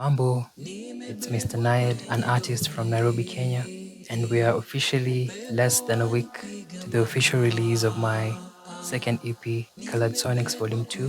Mambo, it's Mr. Nayed, an artist from Nairobi, Kenya, and we are officially less than a week to the official release of my second EP, Colored Sonics Volume 2.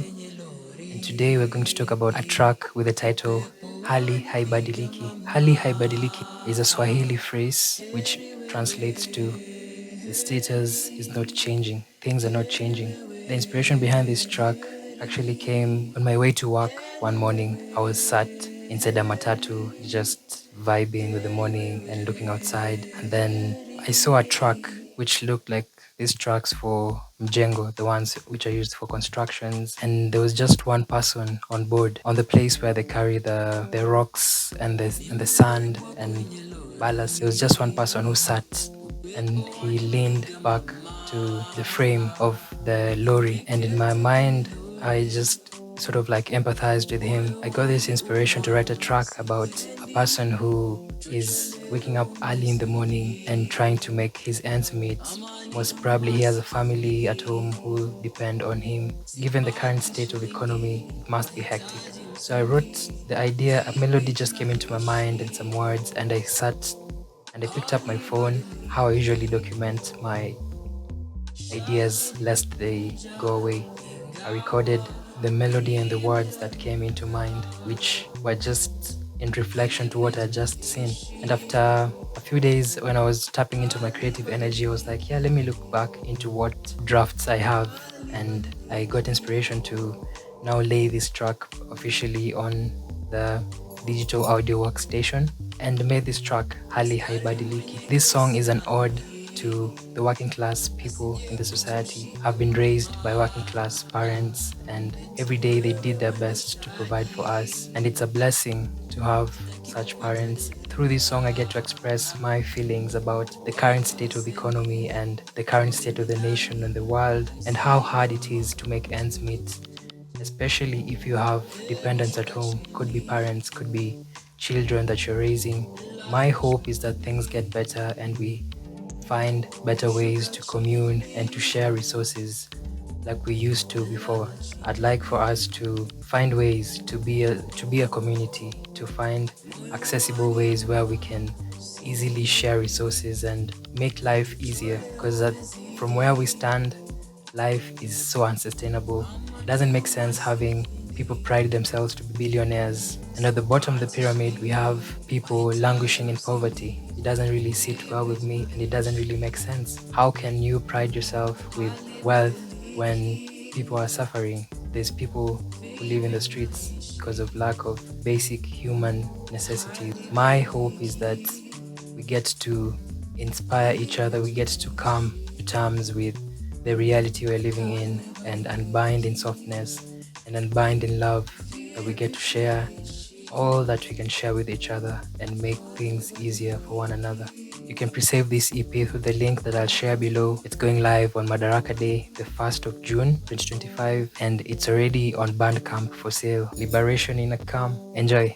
And today we're going to talk about a track with the title Hali Haibadiliki. Hali Haibadiliki is a Swahili phrase which translates to the status is not changing, things are not changing. The inspiration behind this track actually came on my way to work one morning. I was sat inside a matatu just vibing with the morning and looking outside. And then I saw a truck which looked like these trucks for mjengo, the ones which are used for constructions. And there was just one person on board on the place where they carry the rocks and the sand and ballast. There was just one person who sat and he leaned back to the frame of the lorry. And in my mind, I just sort of like empathized with him. I got this inspiration to write a track about a person who is waking up early in the morning and trying to make his ends meet. Most probably he has a family at home who depend on him. Given the current state of economy, it must be hectic. So I wrote the idea, a melody just came into my mind and some words, and I sat and I picked up my phone, how I usually document my ideas lest they go away. I recorded the melody and the words that came into mind, which were just in reflection to what I just seen. And after a few days, when I was tapping into my creative energy, I was like, yeah, let me look back into what drafts I have. And I got inspiration to now lay this track officially on the digital audio workstation and made this track Hali Haibadiliki. This song is an ode to the working class people in the society. Have been raised by working class parents, and every day they did their best to provide for us, and it's a blessing to have such parents. Through this song I get to express my feelings about the current state of the economy and the current state of the nation and the world, and how hard it is to make ends meet, especially if you have dependents at home. Could be parents, could be children that you're raising. My hope is that things get better and we find better ways to commune and to share resources like we used to before. I'd like for us to find ways to be a community, to find accessible ways where we can easily share resources and make life easier, because from where we stand, life is so unsustainable. It doesn't make sense having people pride themselves to be billionaires, and at the bottom of the pyramid we have people languishing in poverty. It doesn't really sit well with me, and it doesn't really make sense. How can you pride yourself with wealth when people are suffering? There's people who live in the streets because of lack of basic human necessities. My hope is that we get to inspire each other, we get to come to terms with the reality we're living in and unbind in softness and unbind in love, that we get to share all that we can share with each other and make things easier for one another. You can pre-save this EP through the link that I'll share below. It's going live on Madaraka Day, the 1st of June 2025, and it's already on Bandcamp for sale. Liberation in a Calm. Enjoy.